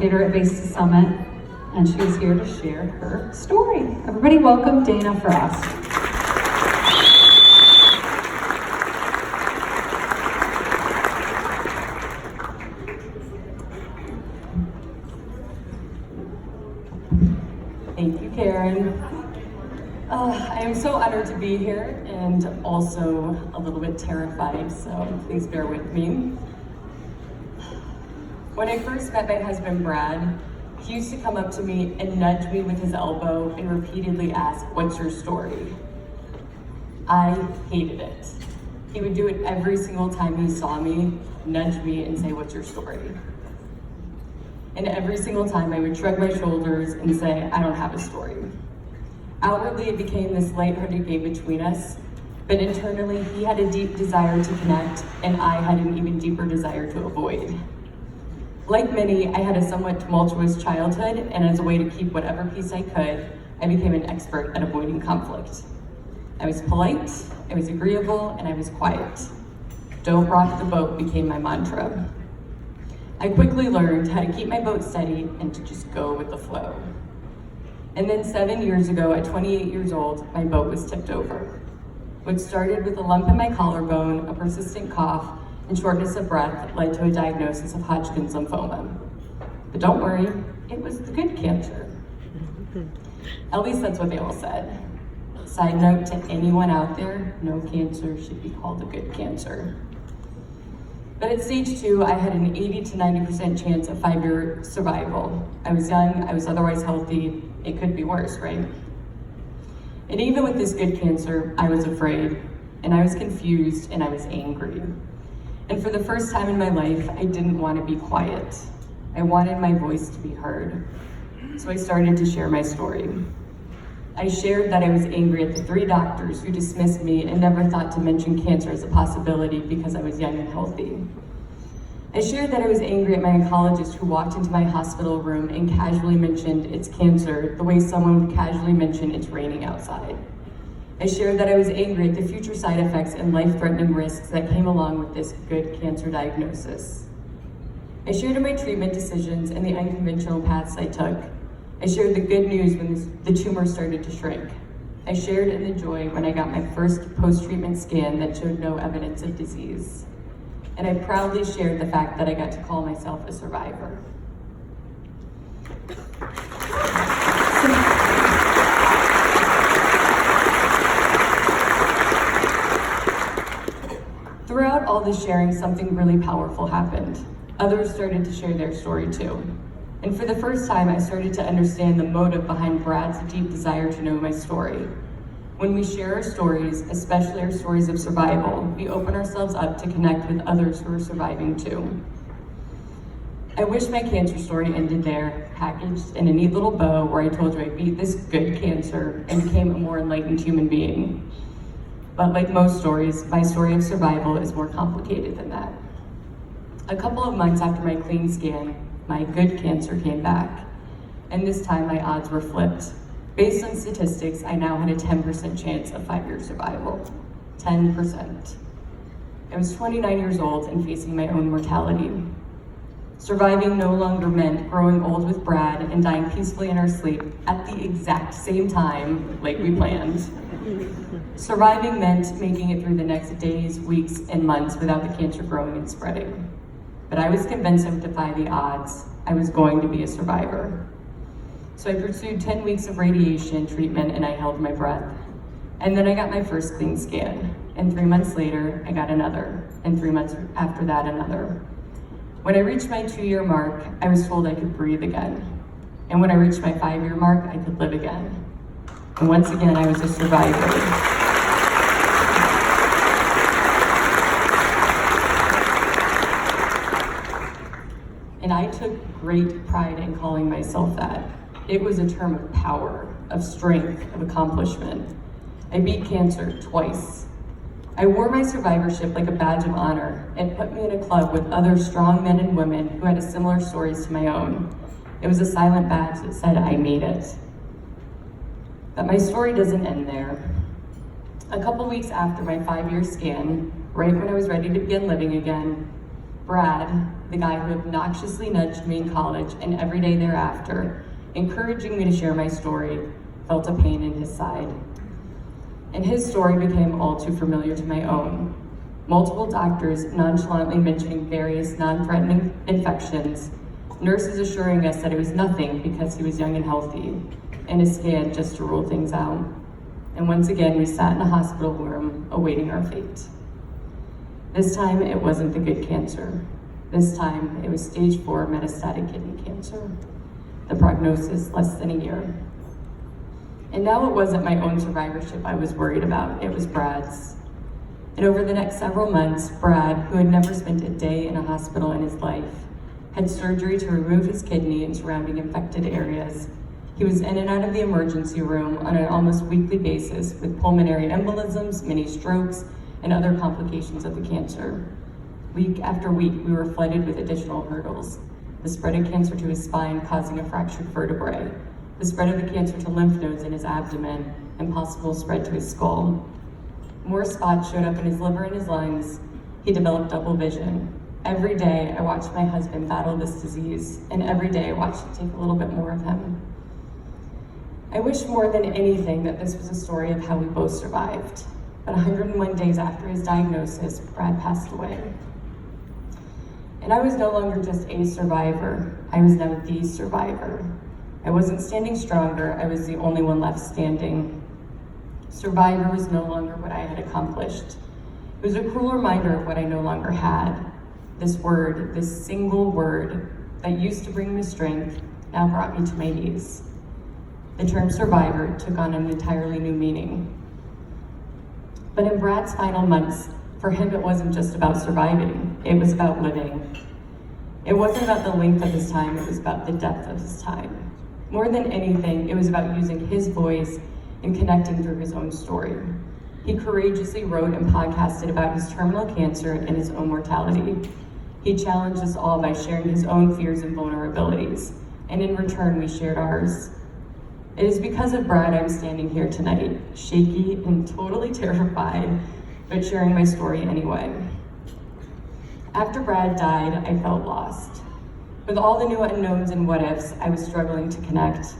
facilitator at Base Summit, and she is here to share her story. Everybody welcome Dana Frost. Thank you, Karen. I am so honored to be here and also a little bit terrified, so please bear with me. When I first met my husband, Brad, he used to come up to me and nudge me with his elbow and repeatedly ask, "What's your story?" I hated it. He would do it every single time he saw me, nudge me and say, "What's your story?" And every single time I would shrug my shoulders and say, "I don't have a story." Outwardly, it became this lighthearted game between us, but internally, he had a deep desire to connect, and I had an even deeper desire to avoid. Like many, I had a somewhat tumultuous childhood, and as a way to keep whatever peace I could, I became an expert at avoiding conflict. I was polite, I was agreeable, and I was quiet. Don't rock the boat became my mantra. I quickly learned how to keep my boat steady and to just go with the flow. And then 7 years ago, at 28 years old, my boat was tipped over. What started with a lump in my collarbone, a persistent cough, and shortness of breath led to a diagnosis of Hodgkin's lymphoma. But don't worry, it was the good cancer. At least that's what they all said. Side note to anyone out there, no cancer should be called a good cancer. But at stage 2, I had an 80 to 90% chance of 5-year survival. I was young, I was otherwise healthy, it could be worse, right? And even with this good cancer, I was afraid, and I was confused, and I was angry. And for the first time in my life, I didn't want to be quiet. I wanted my voice to be heard. So I started to share my story. I shared that I was angry at the 3 doctors who dismissed me and never thought to mention cancer as a possibility because I was young and healthy. I shared that I was angry at my oncologist who walked into my hospital room and casually mentioned it's cancer the way someone would casually mention it's raining outside. I shared that I was angry at the future side effects and life-threatening risks that came along with this good cancer diagnosis. I shared my treatment decisions and the unconventional paths I took. I shared the good news when the tumor started to shrink. I shared in the joy when I got my first post-treatment scan that showed no evidence of disease. And I proudly shared the fact that I got to call myself a survivor. Throughout all this sharing, something really powerful happened. Others started to share their story too. And for the first time, I started to understand the motive behind Brad's deep desire to know my story. When we share our stories, especially our stories of survival, we open ourselves up to connect with others who are surviving too. I wish my cancer story ended there, packaged in a neat little bow where I told you I beat this good cancer and became a more enlightened human being. But like most stories, my story of survival is more complicated than that. A couple of months after my clean scan, my good cancer came back, and this time my odds were flipped. Based on statistics, I now had a 10% chance of 5-year survival. 10%. I was 29 years old and facing my own mortality. Surviving no longer meant growing old with Brad and dying peacefully in our sleep at the exact same time, like we planned. Surviving meant making it through the next days, weeks, and months without the cancer growing and spreading. But I was convinced I would defy the odds. I was going to be a survivor. So I pursued 10 weeks of radiation treatment and I held my breath. And then I got my first clean scan. And 3 months later, I got another. And 3 months after that, another. When I reached my 2-year mark, I was told I could breathe again. And when I reached my 5-year mark, I could live again. And once again, I was a survivor. And I took great pride in calling myself that. It was a term of power, of strength, of accomplishment. I beat cancer twice. I wore my survivorship like a badge of honor and put me in a club with other strong men and women who had similar stories to my own. It was a silent badge that said I made it. But my story doesn't end there. A couple weeks after my 5-year scan, right when I was ready to begin living again, Brad, the guy who obnoxiously nudged me in college and every day thereafter, encouraging me to share my story, felt a pain in his side. And his story became all too familiar to my own. Multiple doctors nonchalantly mentioning various non-threatening infections, nurses assuring us that it was nothing because he was young and healthy, and a scan just to rule things out. And once again, we sat in a hospital room awaiting our fate. This time, it wasn't the good cancer. This time, it was stage 4 metastatic kidney cancer. The prognosis, less than a year. And now it wasn't my own survivorship I was worried about, it was Brad's. And over the next several months, Brad, who had never spent a day in a hospital in his life, had surgery to remove his kidney and surrounding infected areas. He was in and out of the emergency room on an almost weekly basis with pulmonary embolisms, mini strokes, and other complications of the cancer. Week after week, we were flooded with additional hurdles. The spread of cancer to his spine causing a fractured vertebrae, the spread of the cancer to lymph nodes in his abdomen, and possible spread to his skull. More spots showed up in his liver and his lungs. He developed double vision. Every day, I watched my husband battle this disease, and every day I watched it take a little bit more of him. I wish more than anything that this was a story of how we both survived. But 101 days after his diagnosis, Brad passed away. And I was no longer just a survivor, I was now the survivor. I wasn't standing stronger, I was the only one left standing. Survivor was no longer what I had accomplished. It was a cruel reminder of what I no longer had. This word, this single word that used to bring me strength, now brought me to my knees. The term survivor took on an entirely new meaning. But in Brad's final months, for him it wasn't just about surviving, it was about living. It wasn't about the length of his time, it was about the depth of his time. More than anything, it was about using his voice and connecting through his own story. He courageously wrote and podcasted about his terminal cancer and his own mortality. He challenged us all by sharing his own fears and vulnerabilities, and in return, we shared ours. It is because of Brad I'm standing here tonight, shaky and totally terrified, but sharing my story anyway. After Brad died, I felt lost. With all the new unknowns and what-ifs, I was struggling to connect.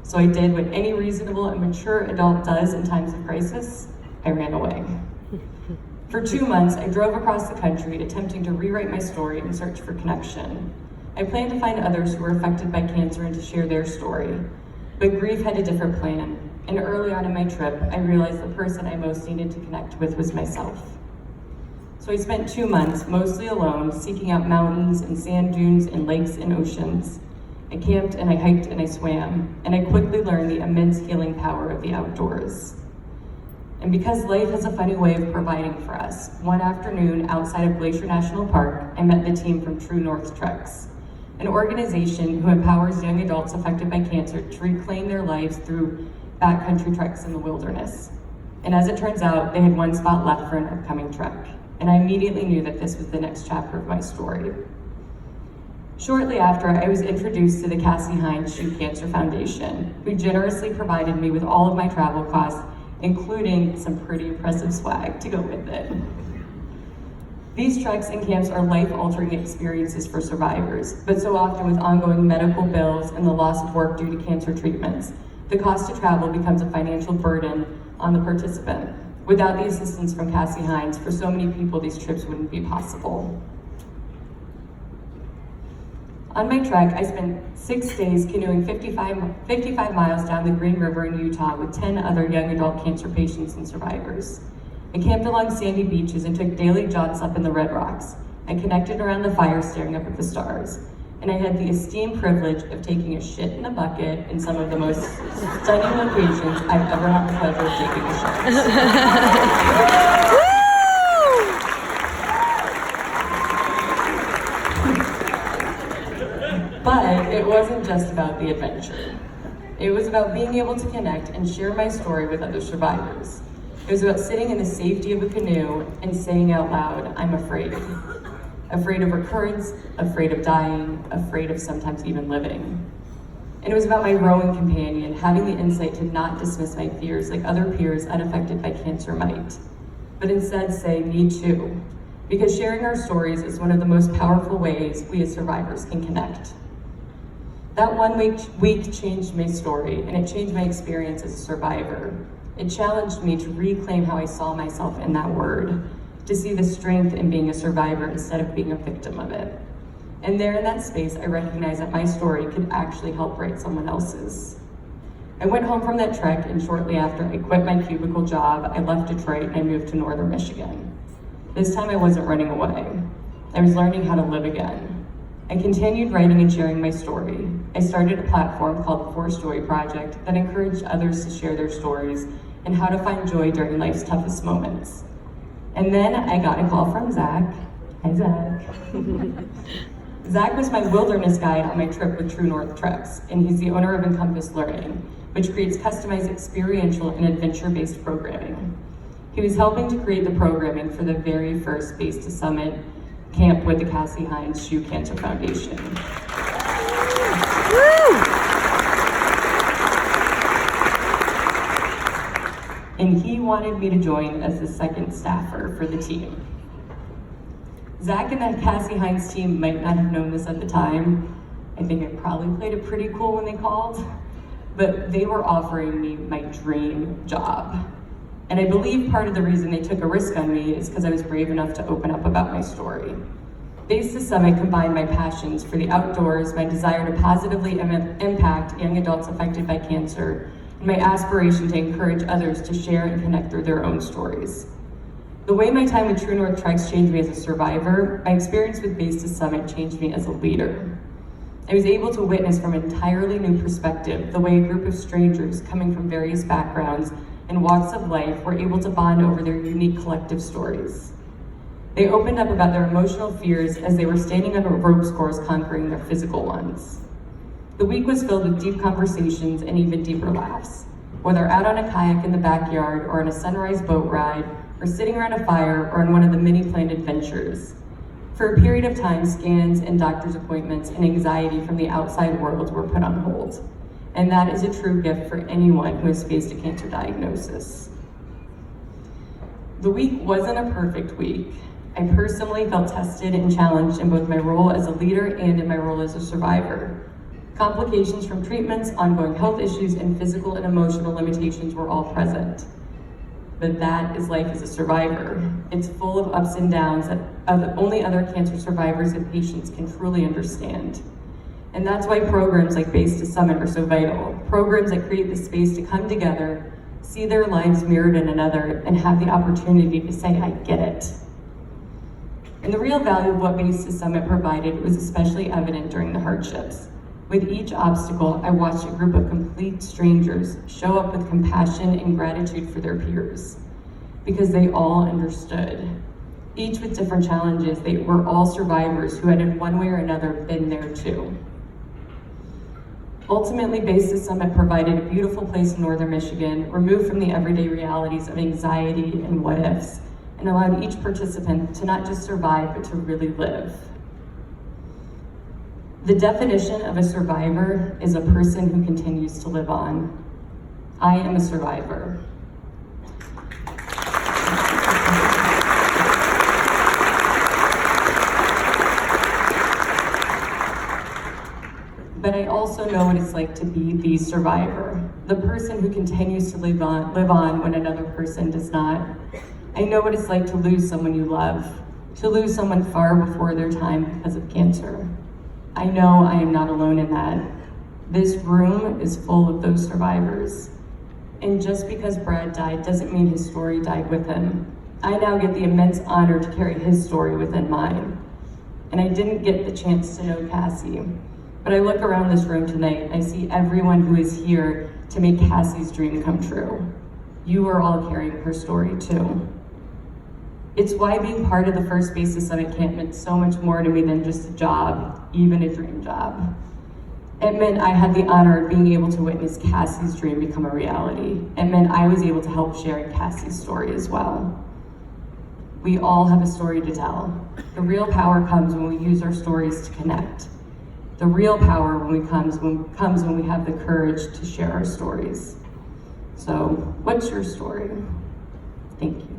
So I did what any reasonable and mature adult does in times of crisis, I ran away. For 2 months, I drove across the country attempting to rewrite my story in search for connection. I planned to find others who were affected by cancer and to share their story. But grief had a different plan, and early on in my trip, I realized the person I most needed to connect with was myself. So I spent 2 months, mostly alone, seeking out mountains and sand dunes and lakes and oceans. I camped and I hiked and I swam, and I quickly learned the immense healing power of the outdoors. And because life has a funny way of providing for us, one afternoon outside of Glacier National Park, I met the team from True North Treks, an organization who empowers young adults affected by cancer to reclaim their lives through backcountry treks in the wilderness. And as it turns out, they had one spot left for an upcoming trek, and I immediately knew that this was the next chapter of my story. Shortly after, I was introduced to the Cassie Hines Shoot Cancer Foundation, who generously provided me with all of my travel costs, including some pretty impressive swag to go with it. These treks and camps are life-altering experiences for survivors, but so often with ongoing medical bills and the loss of work due to cancer treatments, the cost to travel becomes a financial burden on the participant. Without the assistance from Cassie Hines, for so many people, these trips wouldn't be possible. On my trek, I spent 6 days canoeing 55 miles down the Green River in Utah with 10 other young adult cancer patients and survivors. I camped along sandy beaches and took daily jaunts up in the Red Rocks. I connected around the fire staring up at the stars. And I had the esteemed privilege of taking a shit in a bucket in some of the most stunning locations I've ever had the pleasure of taking a shit. But it wasn't just about the adventure. It was about being able to connect and share my story with other survivors. It was about sitting in the safety of a canoe and saying out loud, I'm afraid. Afraid of recurrence, afraid of dying, afraid of sometimes even living. And it was about my rowing companion having the insight to not dismiss my fears like other peers unaffected by cancer might, but instead say, me too. because sharing our stories is one of the most powerful ways we as survivors can connect. That one week changed my story, and it changed my experience as a survivor. It challenged me to reclaim how I saw myself in that word, to see the strength in being a survivor instead of being a victim of it. And there in that space, I recognized that my story could actually help write someone else's. I went home from that trek, and shortly after I quit my cubicle job, I left Detroit and I moved to northern Michigan. This time I wasn't running away. I was learning how to live again. I continued writing and sharing my story. I started a platform called the Force Joy Project that encouraged others to share their stories and how to find joy during life's toughest moments. And then I got a call from Zach. Hi, Zach. Zach was my wilderness guide on my trip with True North Treks, and he's the owner of Encompass Learning, which creates customized experiential and adventure-based programming. He was helping to create the programming for the very first Base to Summit camp with the Cassie Hines Shoe Cancer Foundation. And he wanted me to join as the second staffer for the team. Zach and the Cassie Hines team might not have known this at the time. I think I probably played it pretty cool when they called, but they were offering me my dream job. And I believe part of the reason they took a risk on me is because I was brave enough to open up about my story. Base to Summit combined my passions for the outdoors, my desire to positively impact young adults affected by cancer, and my aspiration to encourage others to share and connect through their own stories. The way my time with True North Treks changed me as a survivor, my experience with Base to Summit changed me as a leader. I was able to witness from an entirely new perspective the way a group of strangers coming from various backgrounds and walks of life were able to bond over their unique collective stories. They opened up about their emotional fears as they were standing on ropes course conquering their physical ones. The week was filled with deep conversations and even deeper laughs. Whether out on a kayak in the backyard or on a sunrise boat ride, or sitting around a fire or on one of the many planned adventures. For a period of time, scans and doctor's appointments and anxiety from the outside world were put on hold. And that is a true gift for anyone who has faced a cancer diagnosis. The week wasn't a perfect week. I personally felt tested and challenged in both my role as a leader and in my role as a survivor. Complications from treatments, ongoing health issues, and physical and emotional limitations were all present. But that is life as a survivor. It's full of ups and downs that only other cancer survivors and patients can truly understand. And that's why programs like Base to Summit are so vital. Programs that create the space to come together, see their lives mirrored in another, and have the opportunity to say, I get it. And the real value of what Base to Summit provided was especially evident during the hardships. With each obstacle, I watched a group of complete strangers show up with compassion and gratitude for their peers, because they all understood. Each with different challenges, they were all survivors who had in one way or another been there too. Ultimately, Base to Summit provided a beautiful place in northern Michigan, removed from the everyday realities of anxiety and what-ifs, and allowed each participant to not just survive, but to really live. The definition of a survivor is a person who continues to live on. I am a survivor. But I also know what it's like to be the survivor, the person who continues to live on when another person does not. I know what it's like to lose someone you love, to lose someone far before their time because of cancer. I know I am not alone in that. This room is full of those survivors. And just because Brad died doesn't mean his story died with him. I now get the immense honor to carry his story within mine. And I didn't get the chance to know Cassie, but I look around this room tonight and I see everyone who is here to make Cassie's dream come true. You are all carrying her story too. It's why being part of the first Base to Summit camp meant so much more to me than just a job, even a dream job. It meant I had the honor of being able to witness Cassie's dream become a reality. It meant I was able to help share Cassie's story as well. We all have a story to tell. The real power comes when we use our stories to connect. The real power comes when we have the courage to share our stories. So, what's your story? Thank you.